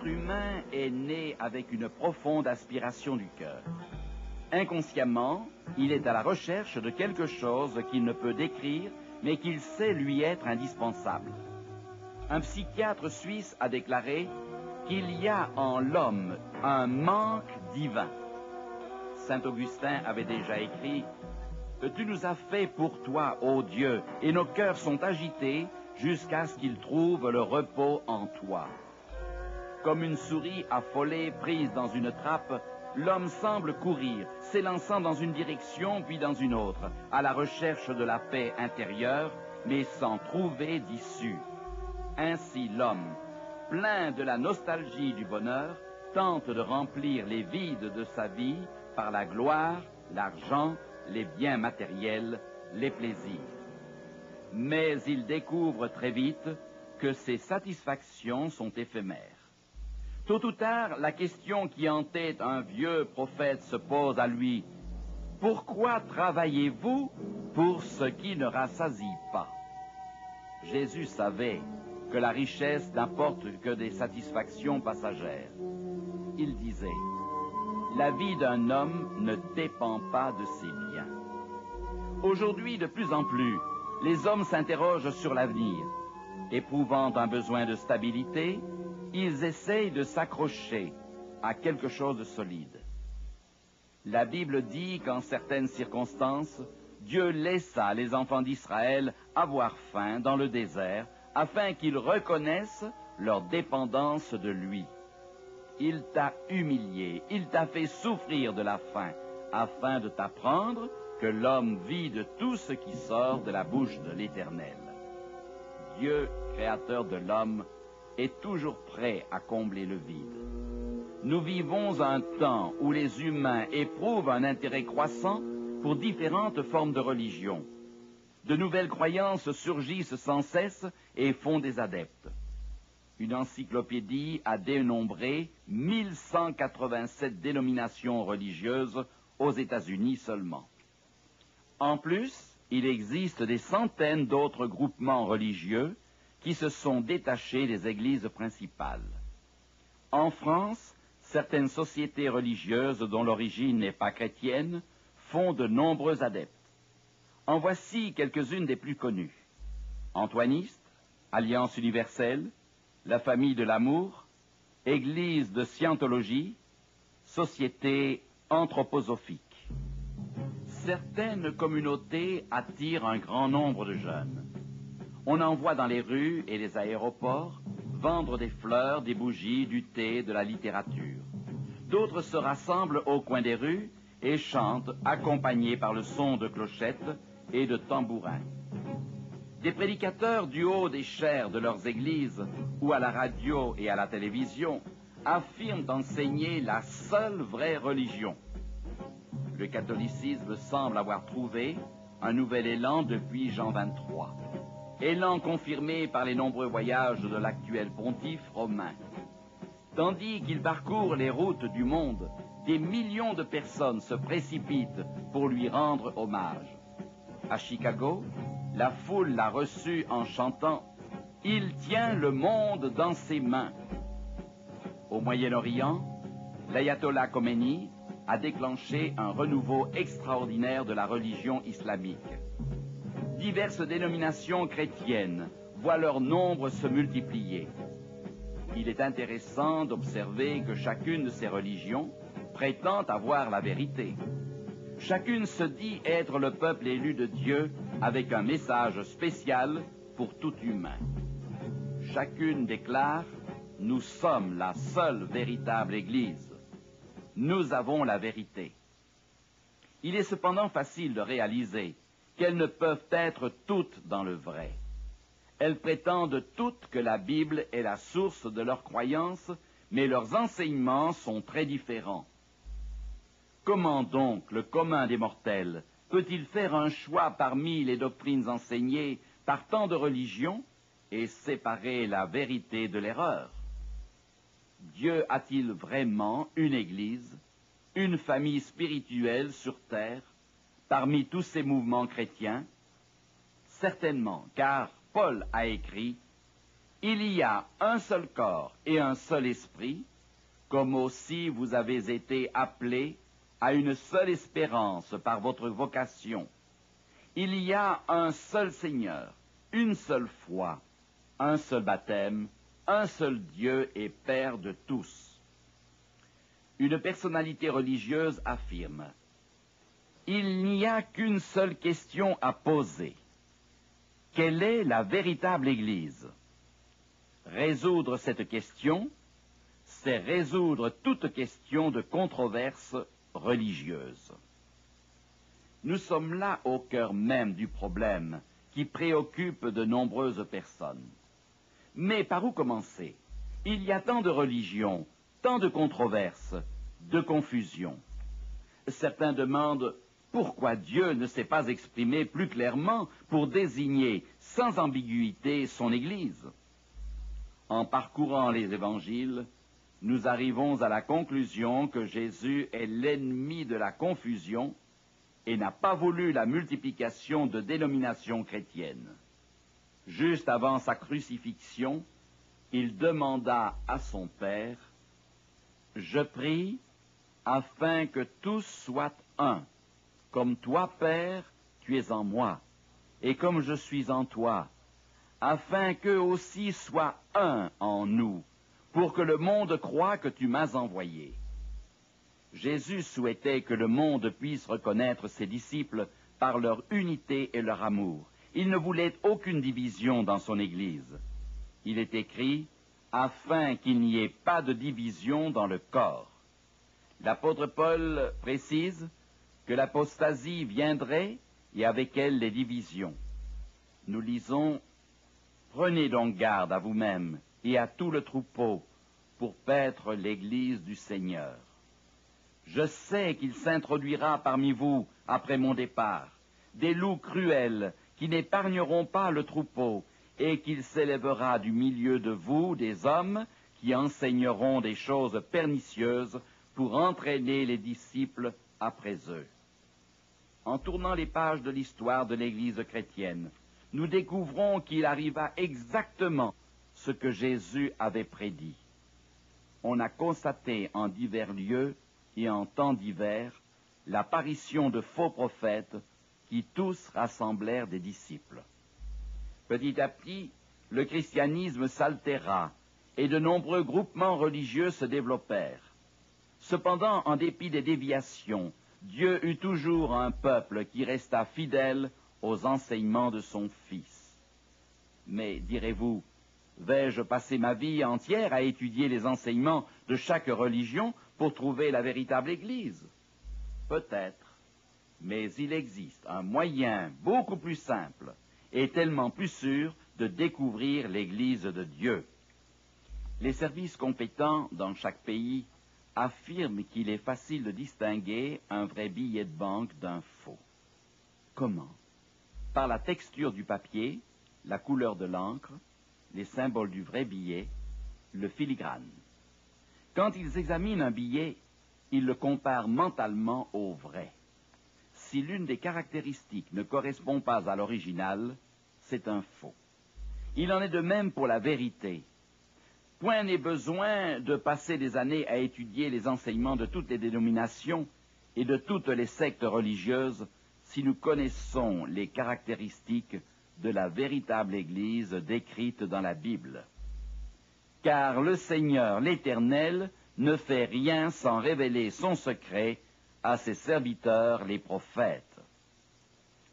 L'être humain est né avec une profonde aspiration du cœur. Inconsciemment, il est à la recherche de quelque chose qu'il ne peut décrire, mais qu'il sait lui être indispensable. Un psychiatre suisse a déclaré qu'il y a en l'homme un manque divin. Saint Augustin avait déjà écrit « Tu nous as fait pour toi, ô Dieu, et nos cœurs sont agités jusqu'à ce qu'ils trouvent le repos en toi. » Comme une souris affolée prise dans une trappe, l'homme semble courir, s'élançant dans une direction puis dans une autre, à la recherche de la paix intérieure, mais sans trouver d'issue. Ainsi l'homme, plein de la nostalgie du bonheur, tente de remplir les vides de sa vie par la gloire, l'argent, les biens matériels, les plaisirs. Mais il découvre très vite que ces satisfactions sont éphémères. Tôt ou tard, la question qui entête un vieux prophète se pose à lui. Pourquoi travaillez-vous pour ce qui ne rassasie pas? Jésus savait que la richesse n'apporte que des satisfactions passagères. Il disait, la vie d'un homme ne dépend pas de ses biens. Aujourd'hui, de plus en plus, les hommes s'interrogent sur l'avenir. Éprouvant un besoin de stabilité, ils essayent de s'accrocher à quelque chose de solide. La Bible dit qu'en certaines circonstances, Dieu laissa les enfants d'Israël avoir faim dans le désert afin qu'ils reconnaissent leur dépendance de lui. Il t'a humilié, il t'a fait souffrir de la faim afin de t'apprendre que l'homme vit de tout ce qui sort de la bouche de l'Éternel. Dieu, créateur de l'homme, est toujours prêt à combler le vide. Nous vivons un temps où les humains éprouvent un intérêt croissant pour différentes formes de religion. De nouvelles croyances surgissent sans cesse et font des adeptes. Une encyclopédie a dénombré 1187 dénominations religieuses aux États-Unis seulement. En plus, il existe des centaines d'autres groupements religieux qui se sont détachés des églises principales. En France, certaines sociétés religieuses dont l'origine n'est pas chrétienne font de nombreux adeptes. En voici quelques-unes des plus connues. Antoiniste, Alliance universelle, la famille de l'amour, Église de scientologie, Société anthroposophique. Certaines communautés attirent un grand nombre de jeunes. On en voit dans les rues et les aéroports vendre des fleurs, des bougies, du thé, de la littérature. D'autres se rassemblent au coin des rues et chantent, accompagnés par le son de clochettes et de tambourins. Des prédicateurs du haut des chaires de leurs églises ou à la radio et à la télévision affirment enseigner la seule vraie religion. Le catholicisme semble avoir trouvé un nouvel élan depuis Jean XXIII. Élan confirmé par les nombreux voyages de l'actuel pontife romain. Tandis qu'il parcourt les routes du monde, des millions de personnes se précipitent pour lui rendre hommage. À Chicago, la foule l'a reçu en chantant « Il tient le monde dans ses mains ». Au Moyen-Orient, l'ayatollah Khomeini a déclenché un renouveau extraordinaire de la religion islamique. Diverses dénominations chrétiennes voient leur nombre se multiplier. Il est intéressant d'observer que chacune de ces religions prétend avoir la vérité. Chacune se dit être le peuple élu de Dieu avec un message spécial pour tout humain. Chacune déclare « Nous sommes la seule véritable Église. Nous avons la vérité. » Il est cependant facile de réaliser qu'elles ne peuvent être toutes dans le vrai. Elles prétendent toutes que la Bible est la source de leurs croyances, mais leurs enseignements sont très différents. Comment donc le commun des mortels peut-il faire un choix parmi les doctrines enseignées par tant de religions et séparer la vérité de l'erreur? Dieu a-t-il vraiment une Église, une famille spirituelle sur terre, parmi tous ces mouvements chrétiens? Certainement, car Paul a écrit Il y a un seul corps et un seul esprit, comme aussi vous avez été appelés à une seule espérance par votre vocation. Il y a un seul Seigneur, une seule foi, un seul baptême, un seul Dieu et Père de tous. Une personnalité religieuse affirme: il n'y a qu'une seule question à poser. Quelle est la véritable Église? Résoudre cette question, c'est résoudre toute question de controverse religieuse. Nous sommes là au cœur même du problème qui préoccupe de nombreuses personnes. Mais par où commencer? Il y a tant de religions, tant de controverses, de confusions. Certains demandent pourquoi Dieu ne s'est pas exprimé plus clairement pour désigner sans ambiguïté son Église. En parcourant les évangiles, nous arrivons à la conclusion que Jésus est l'ennemi de la confusion et n'a pas voulu la multiplication de dénominations chrétiennes. Juste avant sa crucifixion, il demanda à son Père: « Je prie afin que tous soient un, comme toi, Père, tu es en moi, et comme je suis en toi, afin qu'eux aussi soient un en nous, pour que le monde croie que tu m'as envoyé. » Jésus souhaitait que le monde puisse reconnaître ses disciples par leur unité et leur amour. Il ne voulait aucune division dans son Église. Il est écrit « afin qu'il n'y ait pas de division dans le corps ». L'apôtre Paul précise que l'apostasie viendrait et avec elle les divisions. Nous lisons « Prenez donc garde à vous-même et à tout le troupeau pour paître l'Église du Seigneur. Je sais qu'il s'introduira parmi vous, après mon départ, des loups cruels qui n'épargneront pas le troupeau, et qu'il s'élèvera du milieu de vous des hommes qui enseigneront des choses pernicieuses pour entraîner les disciples après eux. » En tournant les pages de l'histoire de l'Église chrétienne, nous découvrons qu'il arriva exactement ce que Jésus avait prédit. On a constaté en divers lieux et en temps divers l'apparition de faux prophètes qui tous rassemblèrent des disciples. Petit à petit, le christianisme s'altéra et de nombreux groupements religieux se développèrent. Cependant, en dépit des déviations, Dieu eut toujours un peuple qui resta fidèle aux enseignements de son Fils. Mais, direz-vous, vais-je passer ma vie entière à étudier les enseignements de chaque religion pour trouver la véritable Église? Peut-être, mais il existe un moyen beaucoup plus simple et tellement plus sûr de découvrir l'Église de Dieu. Les services compétents dans chaque pays affirment qu'il est facile de distinguer un vrai billet de banque d'un faux. Comment? Par la texture du papier, la couleur de l'encre, les symboles du vrai billet, le filigrane. Quand ils examinent un billet, ils le comparent mentalement au vrai. Si l'une des caractéristiques ne correspond pas à l'original, c'est un faux. Il en est de même pour la vérité. Point n'est besoin de passer des années à étudier les enseignements de toutes les dénominations et de toutes les sectes religieuses si nous connaissons les caractéristiques de la véritable Église décrite dans la Bible. Car le Seigneur, l'Éternel, ne fait rien sans révéler son secret à ses serviteurs, les prophètes.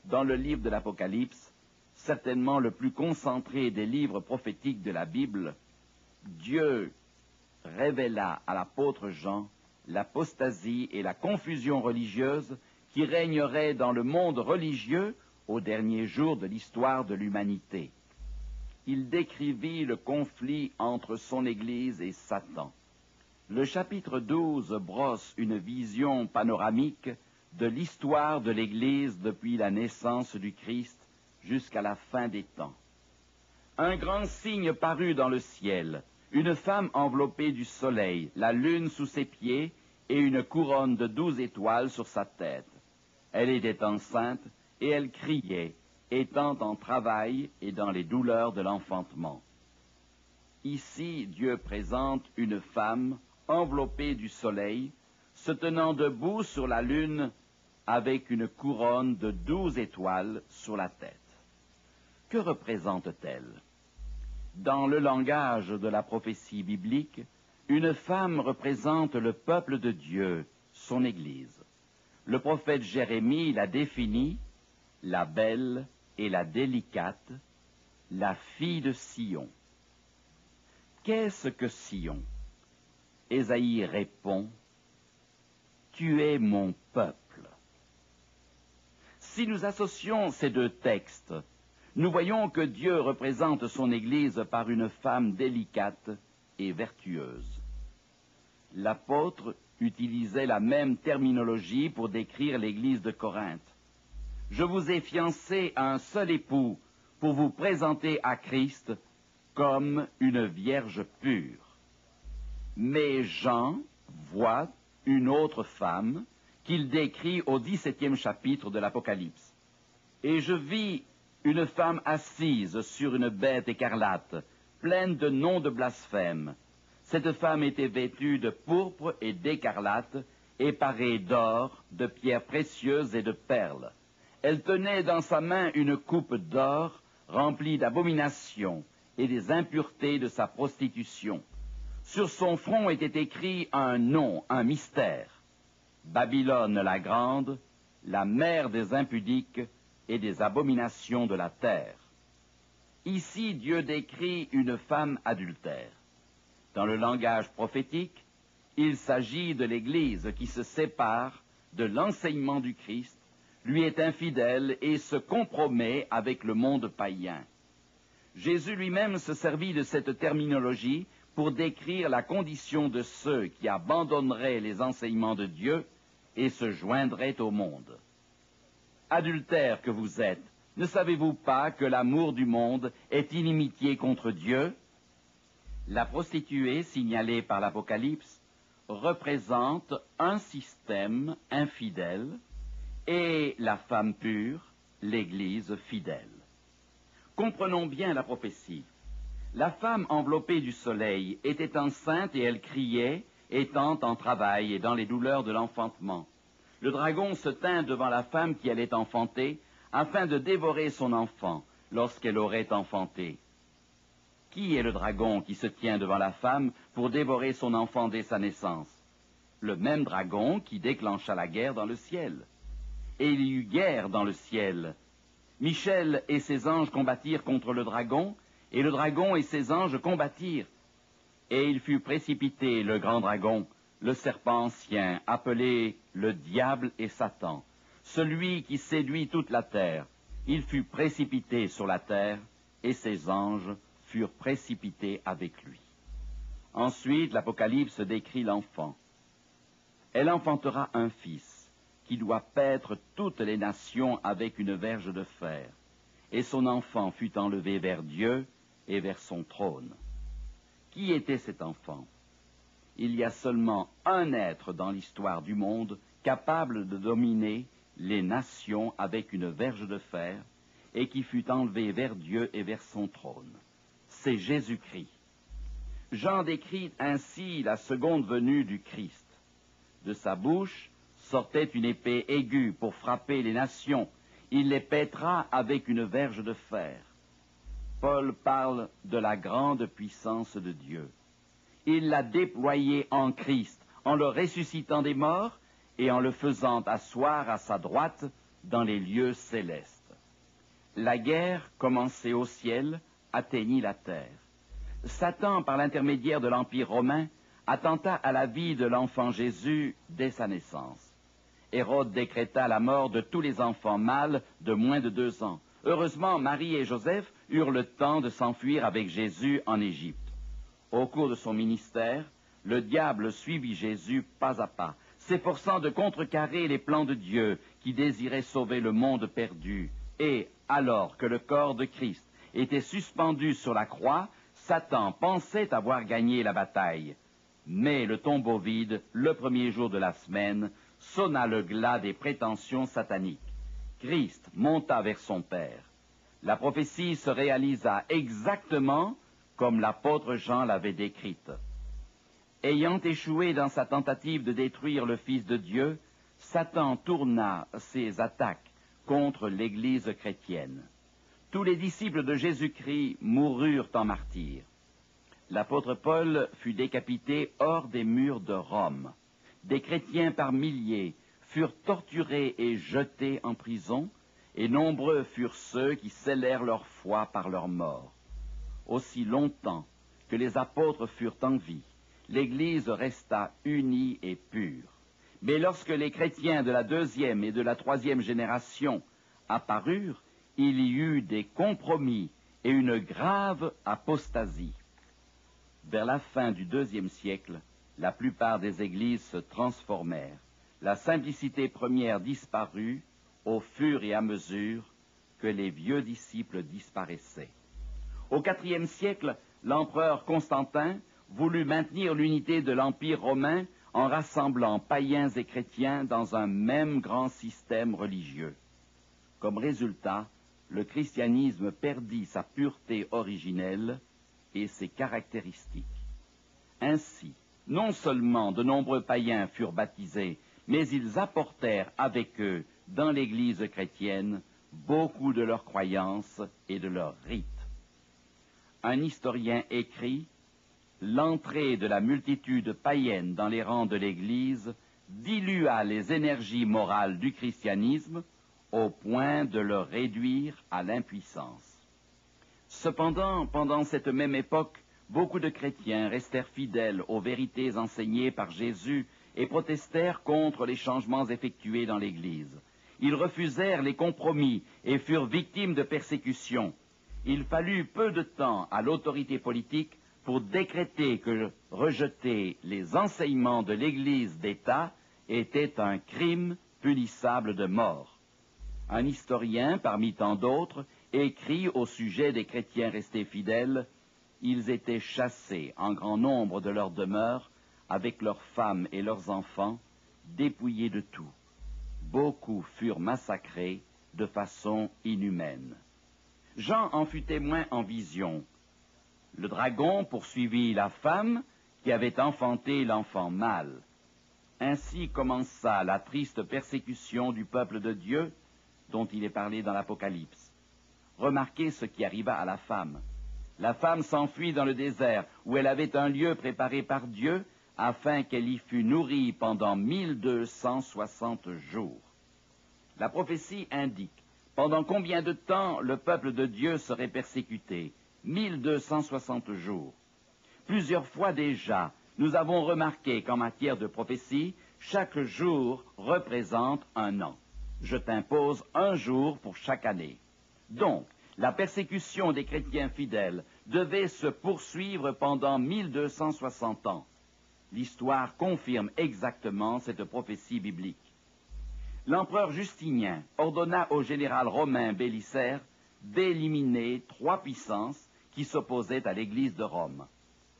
Dans le livre de l'Apocalypse, certainement le plus concentré des livres prophétiques de la Bible, Dieu révéla à l'apôtre Jean l'apostasie et la confusion religieuse qui régneraient dans le monde religieux au dernier jour de l'histoire de l'humanité. Il décrivit le conflit entre son Église et Satan. Le chapitre 12 brosse une vision panoramique de l'histoire de l'Église depuis la naissance du Christ jusqu'à la fin des temps. Un grand signe parut dans le ciel, une femme enveloppée du soleil, la lune sous ses pieds et une couronne de 12 étoiles sur sa tête. Elle était enceinte et elle criait, étant en travail et dans les douleurs de l'enfantement. Ici, Dieu présente une femme enveloppée du soleil, se tenant debout sur la lune avec une couronne de 12 étoiles sur la tête. Que représente-t-elle? Dans le langage de la prophétie biblique, une femme représente le peuple de Dieu, son Église. Le prophète Jérémie la définit, la belle et la délicate, la fille de Sion. Qu'est-ce que Sion? Ésaïe répond, tu es mon peuple. Si nous associons ces deux textes, nous voyons que Dieu représente son Église par une femme délicate et vertueuse. L'apôtre utilisait la même terminologie pour décrire l'Église de Corinthe. Je vous ai fiancé à un seul époux pour vous présenter à Christ comme une vierge pure. Mais Jean voit une autre femme qu'il décrit au 17e chapitre de l'Apocalypse. Et je vis une femme assise sur une bête écarlate, pleine de noms de blasphème. Cette femme était vêtue de pourpre et d'écarlate, et parée d'or, de pierres précieuses et de perles. Elle tenait dans sa main une coupe d'or remplie d'abominations et des impuretés de sa prostitution. Sur son front était écrit un nom, un mystère. Babylone la grande, la mère des impudiques et des abominations de la terre. Ici, Dieu décrit une femme adultère. Dans le langage prophétique, il s'agit de l'Église qui se sépare de l'enseignement du Christ, lui est infidèle et se compromet avec le monde païen. Jésus lui-même se servit de cette terminologie pour décrire la condition de ceux qui abandonneraient les enseignements de Dieu et se joindraient au monde. Adultères que vous êtes, ne savez-vous pas que l'amour du monde est inimitié contre Dieu? La prostituée signalée par l'Apocalypse représente un système infidèle et la femme pure, l'Église fidèle. Comprenons bien la prophétie. La femme enveloppée du soleil était enceinte et elle criait, étant en travail et dans les douleurs de l'enfantement. Le dragon se tint devant la femme qui allait enfanter, afin de dévorer son enfant lorsqu'elle aurait enfanté. Qui est le dragon qui se tient devant la femme pour dévorer son enfant dès sa naissance? Le même dragon qui déclencha la guerre dans le ciel. Et il y eut guerre dans le ciel. Michel et ses anges combattirent contre le dragon, et le dragon et ses anges combattirent. Et il fut précipité, le grand dragon, le serpent ancien, appelé le diable et Satan, celui qui séduit toute la terre. Il fut précipité sur la terre, et ses anges furent précipités avec lui. Ensuite, l'Apocalypse décrit l'enfant. Elle enfantera un fils, qui doit paître toutes les nations avec une verge de fer. Et son enfant fut enlevé vers Dieu et vers son trône. Qui était cet enfant? Il y a seulement un être dans l'histoire du monde capable de dominer les nations avec une verge de fer et qui fut enlevé vers Dieu et vers son trône. C'est Jésus-Christ. Jean décrit ainsi la seconde venue du Christ. De sa bouche sortait une épée aiguë pour frapper les nations. Il les pètera avec une verge de fer. Paul parle de la grande puissance de Dieu. Il l'a déployée en Christ, en le ressuscitant des morts et en le faisant asseoir à sa droite dans les lieux célestes. La guerre, commencée au ciel, atteignit la terre. Satan, par l'intermédiaire de l'Empire romain, attenta à la vie de l'enfant Jésus dès sa naissance. Hérode décréta la mort de tous les enfants mâles de moins de 2 ans. Heureusement, Marie et Joseph eurent le temps de s'enfuir avec Jésus en Égypte. Au cours de son ministère, le diable suivit Jésus pas à pas, s'efforçant de contrecarrer les plans de Dieu qui désirait sauver le monde perdu. Et, alors que le corps de Christ était suspendu sur la croix, Satan pensait avoir gagné la bataille. Mais le tombeau vide, le premier jour de la semaine, sonna le glas des prétentions sataniques. Christ monta vers son Père. La prophétie se réalisa exactement comme l'apôtre Jean l'avait décrite. Ayant échoué dans sa tentative de détruire le Fils de Dieu, Satan tourna ses attaques contre l'Église chrétienne. Tous les disciples de Jésus-Christ moururent en martyrs. L'apôtre Paul fut décapité hors des murs de Rome. Des chrétiens par milliers furent torturés et jetés en prison, et nombreux furent ceux qui scellèrent leur foi par leur mort. Aussi longtemps que les apôtres furent en vie, l'Église resta unie et pure. Mais lorsque les chrétiens de la deuxième et de la troisième génération apparurent, il y eut des compromis et une grave apostasie. Vers la fin du IIe siècle, la plupart des églises se transformèrent. La simplicité première disparut au fur et à mesure que les vieux disciples disparaissaient. Au IVe siècle, l'empereur Constantin voulut maintenir l'unité de l'Empire romain en rassemblant païens et chrétiens dans un même grand système religieux. Comme résultat, le christianisme perdit sa pureté originelle et ses caractéristiques. Ainsi, non seulement de nombreux païens furent baptisés, mais ils apportèrent avec eux, dans l'Église chrétienne, beaucoup de leurs croyances et de leurs rites. Un historien écrit « L'entrée de la multitude païenne dans les rangs de l'Église dilua les énergies morales du christianisme au point de le réduire à l'impuissance. » Cependant, pendant cette même époque, beaucoup de chrétiens restèrent fidèles aux vérités enseignées par Jésus et protestèrent contre les changements effectués dans l'Église. Ils refusèrent les compromis et furent victimes de persécutions. Il fallut peu de temps à l'autorité politique pour décréter que rejeter les enseignements de l'Église d'État était un crime punissable de mort. Un historien, parmi tant d'autres, écrit au sujet des chrétiens restés fidèles: ils étaient chassés en grand nombre de leurs demeures, avec leurs femmes et leurs enfants, dépouillés de tout. Beaucoup furent massacrés de façon inhumaine. Jean en fut témoin en vision. Le dragon poursuivit la femme qui avait enfanté l'enfant mâle. Ainsi commença la triste persécution du peuple de Dieu dont il est parlé dans l'Apocalypse. Remarquez ce qui arriva à la femme. La femme s'enfuit dans le désert, où elle avait un lieu préparé par Dieu, afin qu'elle y fût nourrie pendant 1260 jours. La prophétie indique pendant combien de temps le peuple de Dieu serait persécuté. 1260 jours. Plusieurs fois déjà, nous avons remarqué qu'en matière de prophétie, chaque jour représente un an. Je t'impose un jour pour chaque année. Donc, la persécution des chrétiens fidèles devait se poursuivre pendant 1260 ans. L'histoire confirme exactement cette prophétie biblique. L'empereur Justinien ordonna au général romain Bélisaire d'éliminer 3 puissances qui s'opposaient à l'Église de Rome.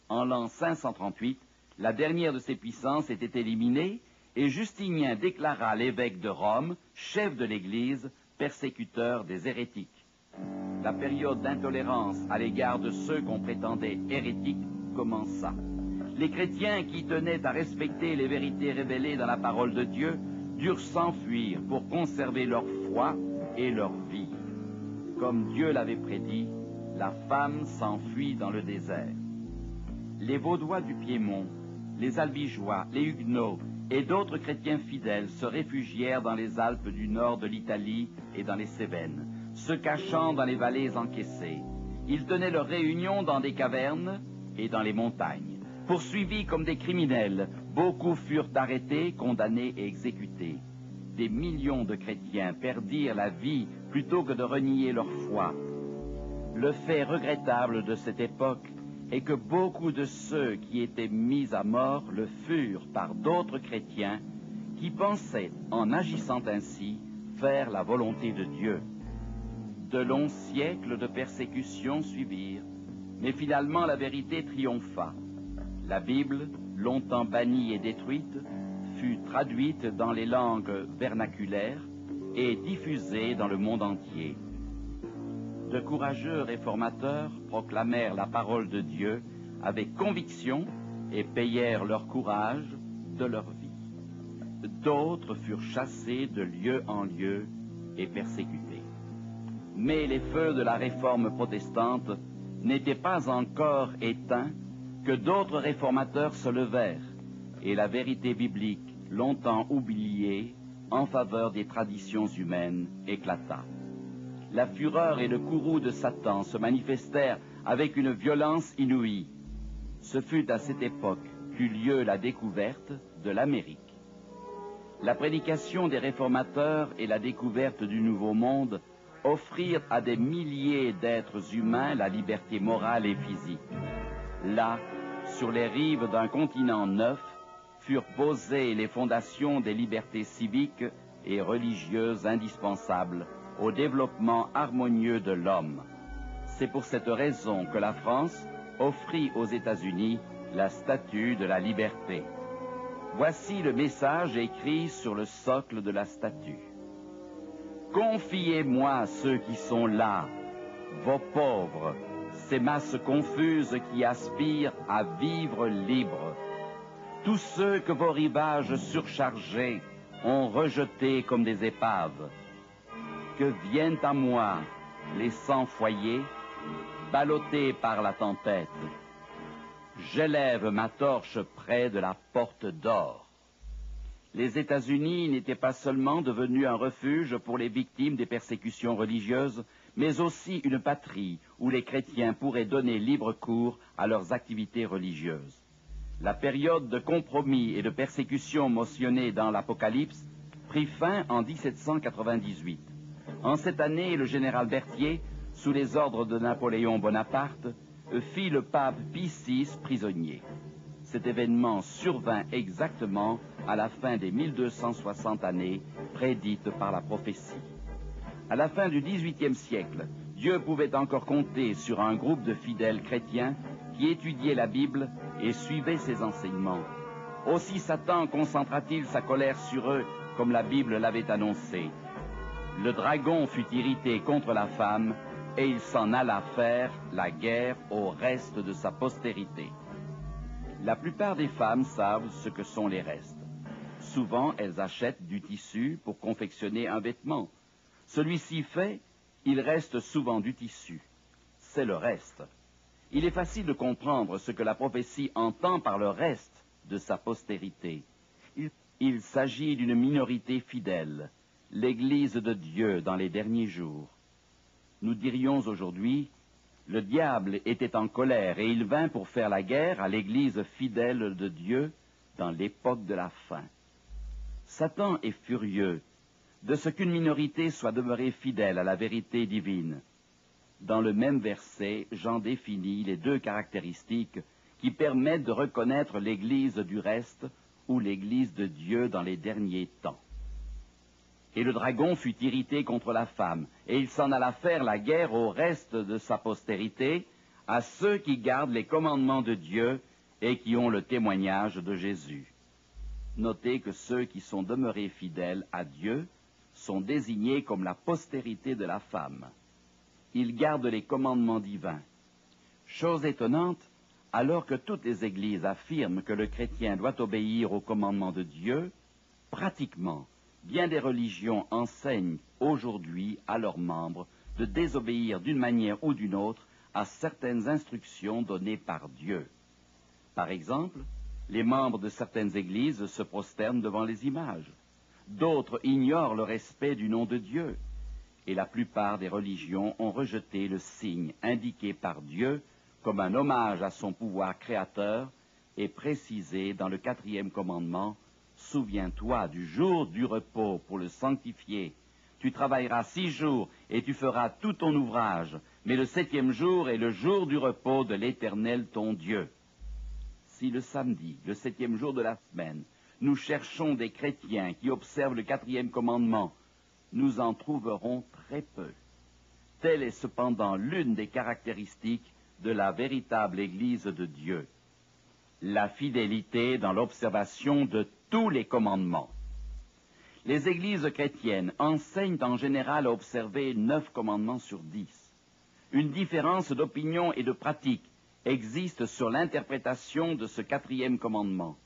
En l'an 538, la dernière de ces puissances était éliminée et Justinien déclara l'évêque de Rome, chef de l'Église, persécuteur des hérétiques. La période d'intolérance à l'égard de ceux qu'on prétendait hérétiques commença. Les chrétiens qui tenaient à respecter les vérités révélées dans la parole de Dieu durent s'enfuir pour conserver leur foi et leur vie. Comme Dieu l'avait prédit, la femme s'enfuit dans le désert. Les Vaudois du Piémont, les Albigeois, les Huguenots et d'autres chrétiens fidèles se réfugièrent dans les Alpes du nord de l'Italie et dans les Cévennes, se cachant dans les vallées encaissées. Ils tenaient leur réunion dans des cavernes et dans les montagnes. Poursuivis comme des criminels, beaucoup furent arrêtés, condamnés et exécutés. Des millions de chrétiens perdirent la vie plutôt que de renier leur foi. Le fait regrettable de cette époque est que beaucoup de ceux qui étaient mis à mort le furent par d'autres chrétiens qui pensaient, en agissant ainsi, faire la volonté de Dieu. De longs siècles de persécution suivirent, mais finalement la vérité triompha. La Bible, longtemps bannie et détruite, fut traduite dans les langues vernaculaires et diffusée dans le monde entier. de courageux réformateurs proclamèrent la parole de Dieu avec conviction et payèrent leur courage de leur vie. D'autres furent chassés de lieu en lieu et persécutés. Mais les feux de la réforme protestante n'étaient pas encore éteints que d'autres réformateurs se levèrent et la vérité biblique, longtemps oubliée en faveur des traditions humaines, éclata. La fureur et le courroux de Satan se manifestèrent avec une violence inouïe. Ce fut à cette époque qu'eut lieu la découverte de l'Amérique. La prédication des réformateurs et la découverte du Nouveau Monde offrirent à des milliers d'êtres humains la liberté morale et physique. Là, sur les rives d'un continent neuf, furent posées les fondations des libertés civiques et religieuses indispensables au développement harmonieux de l'homme. C'est pour cette raison que la France offrit aux États-Unis la statue de la liberté. Voici le message écrit sur le socle de la statue. Confiez-moi ceux qui sont là, vos pauvres, ces masses confuses qui aspirent à vivre libres. Tous ceux que vos rivages surchargés ont rejetés comme des épaves. Que viennent à moi les sans-foyers, ballottés par la tempête. J'élève ma torche près de la porte d'or. Les États-Unis n'étaient pas seulement devenus un refuge pour les victimes des persécutions religieuses, mais aussi une patrie où les chrétiens pourraient donner libre cours à leurs activités religieuses. La période de compromis et de persécution mentionnée dans l'Apocalypse prit fin en 1798. En cette année, le général Berthier, sous les ordres de Napoléon Bonaparte, fit le pape Pie VI prisonnier. Cet événement survint exactement à la fin des 1260 années prédites par la prophétie. À la fin du XVIIIe siècle, Dieu pouvait encore compter sur un groupe de fidèles chrétiens qui étudiaient la Bible et suivaient ses enseignements. Aussi Satan concentra-t-il sa colère sur eux, comme la Bible l'avait annoncé. Le dragon fut irrité contre la femme, et il s'en alla faire la guerre au reste de sa postérité. La plupart des femmes savent ce que sont les restes. Souvent, elles achètent du tissu pour confectionner un vêtement. Celui-ci fait, il reste souvent du tissu. C'est le reste. Il est facile de comprendre ce que la prophétie entend par le reste de sa postérité. Il s'agit d'une minorité fidèle, l'Église de Dieu dans les derniers jours. Nous dirions aujourd'hui, le diable était en colère et il vint pour faire la guerre à l'Église fidèle de Dieu dans l'époque de la fin. Satan est furieux de ce qu'une minorité soit demeurée fidèle à la vérité divine. Dans le même verset, Jean définit les deux caractéristiques qui permettent de reconnaître l'Église du reste ou l'Église de Dieu dans les derniers temps. Et le dragon fut irrité contre la femme, et il s'en alla faire la guerre au reste de sa postérité, à ceux qui gardent les commandements de Dieu et qui ont le témoignage de Jésus. Notez que ceux qui sont demeurés fidèles à Dieu sont désignés comme la postérité de la femme. Ils gardent les commandements divins. Chose étonnante, alors que toutes les églises affirment que le chrétien doit obéir aux commandements de Dieu, pratiquement, bien des religions enseignent aujourd'hui à leurs membres de désobéir d'une manière ou d'une autre à certaines instructions données par Dieu. Par exemple, les membres de certaines églises se prosternent devant les images. D'autres ignorent le respect du nom de Dieu. Et la plupart des religions ont rejeté le signe indiqué par Dieu comme un hommage à son pouvoir créateur et précisé dans le 4e commandement: souviens-toi du jour du repos pour le sanctifier. Tu travailleras 6 jours et tu feras tout ton ouvrage, mais le 7e jour est le jour du repos de l'Éternel ton Dieu. Si le samedi, le 7e jour de la semaine, nous cherchons des chrétiens qui observent le 4e commandement, nous en trouverons très peu. Telle est cependant l'une des caractéristiques de la véritable Église de Dieu: la fidélité dans l'observation de tous les commandements. Les églises chrétiennes enseignent en général à observer 9 commandements sur 10. une différence d'opinion et de pratique existe sur l'interprétation de ce 4e commandement.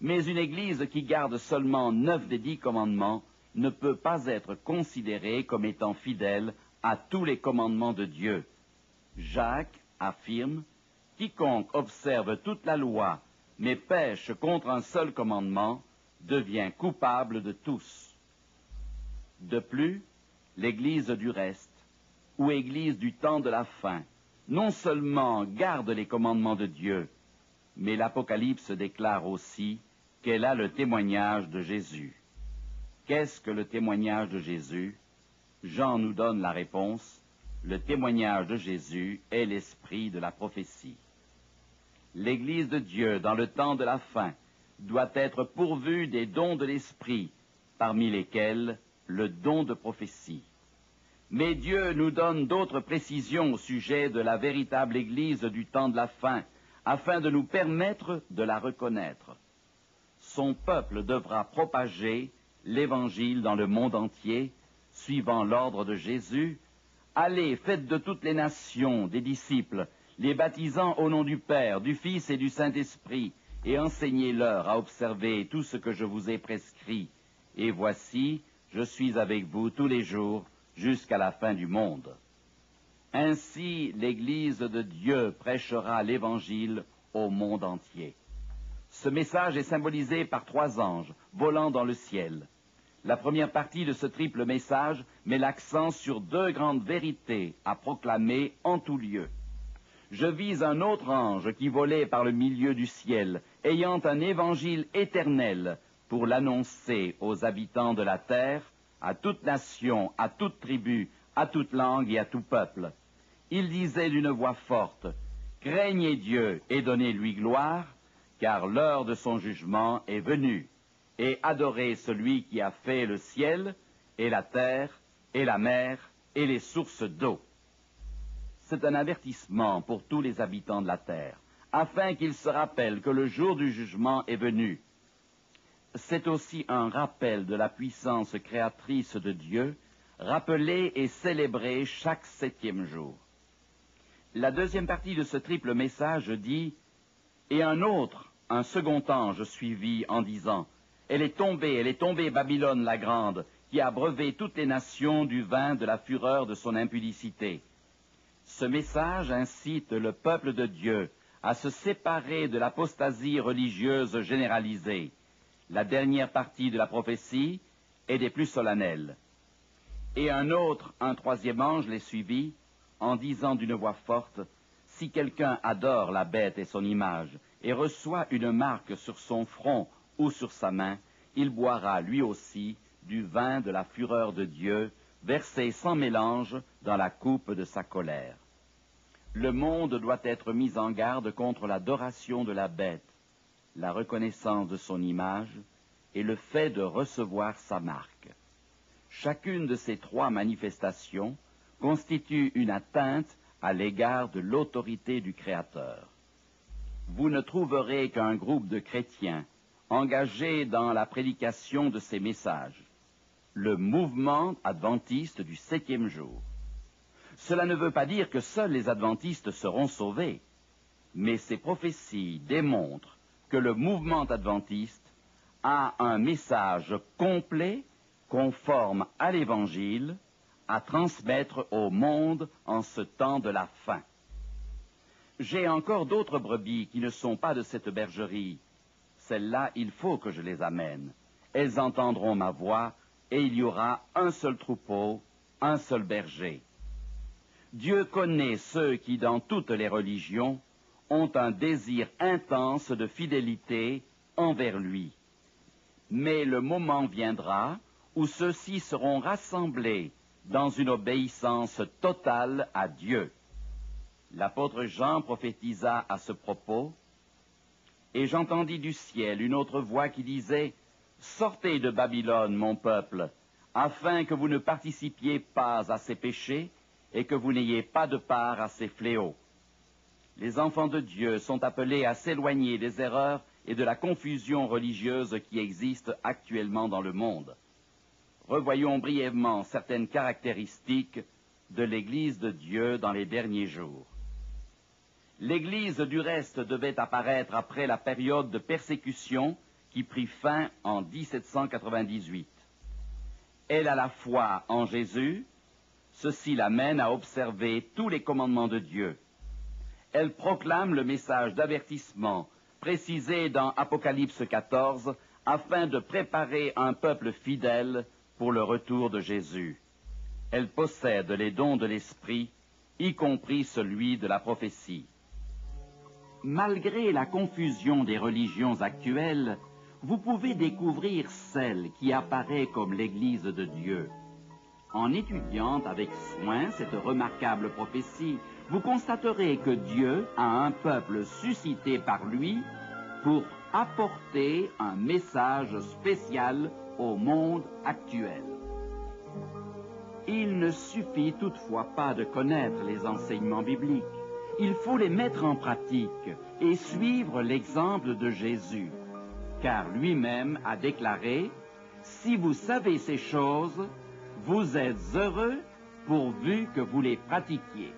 Mais une Église qui garde seulement 9 des 10 commandements ne peut pas être considérée comme étant fidèle à tous les commandements de Dieu. Jacques affirme « Quiconque observe toute la loi, mais pêche contre un seul commandement, devient coupable de tous. » De plus, l'Église du reste, ou Église du temps de la fin, non seulement garde les commandements de Dieu, mais l'Apocalypse déclare aussi qu'elle a le témoignage de Jésus. Qu'est-ce que le témoignage de Jésus? Jean nous donne la réponse. Le témoignage de Jésus est l'esprit de la prophétie. L'Église de Dieu, dans le temps de la fin, doit être pourvue des dons de l'esprit, parmi lesquels le don de prophétie. Mais Dieu nous donne d'autres précisions au sujet de la véritable Église du temps de la fin, afin de nous permettre de la reconnaître. Son peuple devra propager l'Évangile dans le monde entier, suivant l'ordre de Jésus. Allez, faites de toutes les nations des disciples, les baptisant au nom du Père, du Fils et du Saint-Esprit, et enseignez-leur à observer tout ce que je vous ai prescrit. Et voici, je suis avec vous tous les jours, jusqu'à la fin du monde. Ainsi, l'Église de Dieu prêchera l'Évangile au monde entier. Ce message est symbolisé par 3 anges volant dans le ciel. La première partie de ce triple message met l'accent sur 2 grandes vérités à proclamer en tout lieu. Je vis un autre ange qui volait par le milieu du ciel, ayant un évangile éternel pour l'annoncer aux habitants de la terre, à toute nation, à toute tribu, à toute langue et à tout peuple. Il disait d'une voix forte, « Craignez Dieu et donnez-lui gloire, car l'heure de son jugement est venue, et adorez celui qui a fait le ciel, et la terre, et la mer, et les sources d'eau. » C'est un avertissement pour tous les habitants de la terre, afin qu'ils se rappellent que le jour du jugement est venu. C'est aussi un rappel de la puissance créatrice de Dieu, rappelée et célébrée chaque 7e jour. La deuxième partie de ce triple message dit « Et un second ange suivit en disant « Elle est tombée, Babylone la grande, qui a abreuvé toutes les nations du vin de la fureur de son impudicité. » Ce message incite le peuple de Dieu à se séparer de l'apostasie religieuse généralisée. La dernière partie de la prophétie est des plus solennelles. Et un 3e ange les suivit, en disant d'une voix forte, « Si quelqu'un adore la bête et son image, et reçoit une marque sur son front ou sur sa main, il boira lui aussi du vin de la fureur de Dieu, versé sans mélange dans la coupe de sa colère. » Le monde doit être mis en garde contre l'adoration de la bête, la reconnaissance de son image et le fait de recevoir sa marque. Chacune de ces 3 manifestations constitue une atteinte à l'égard de l'autorité du Créateur. Vous ne trouverez qu'un groupe de chrétiens engagés dans la prédication de ces messages, le mouvement adventiste du 7e jour. Cela ne veut pas dire que seuls les adventistes seront sauvés, mais ces prophéties démontrent que le mouvement adventiste a un message complet, conforme à l'Évangile, à transmettre au monde en ce temps de la fin. J'ai encore d'autres brebis qui ne sont pas de cette bergerie. Celles-là, il faut que je les amène. Elles entendront ma voix, et il y aura un seul troupeau, un seul berger. Dieu connaît ceux qui, dans toutes les religions, ont un désir intense de fidélité envers lui. Mais le moment viendra où ceux-ci seront rassemblés dans une obéissance totale à Dieu. L'apôtre Jean prophétisa à ce propos, « Et j'entendis du ciel une autre voix qui disait, « Sortez de Babylone, mon peuple, afin que vous ne participiez pas à ses péchés et que vous n'ayez pas de part à ses fléaux. » Les enfants de Dieu sont appelés à s'éloigner des erreurs et de la confusion religieuse qui existe actuellement dans le monde. Revoyons brièvement certaines caractéristiques de l'Église de Dieu dans les derniers jours. L'Église, du reste, devait apparaître après la période de persécution qui prit fin en 1798. Elle a la foi en Jésus, ceci l'amène à observer tous les commandements de Dieu. Elle proclame le message d'avertissement précisé dans Apocalypse 14 afin de préparer un peuple fidèle pour le retour de Jésus. Elle possède les dons de l'Esprit, y compris celui de la prophétie. Malgré la confusion des religions actuelles, vous pouvez découvrir celle qui apparaît comme l'Église de Dieu. En étudiant avec soin cette remarquable prophétie, vous constaterez que Dieu a un peuple suscité par lui pour apporter un message spécial au monde actuel. Il ne suffit toutefois pas de connaître les enseignements bibliques. Il faut les mettre en pratique et suivre l'exemple de Jésus, car lui-même a déclaré « Si vous savez ces choses, vous êtes heureux pourvu que vous les pratiquiez. »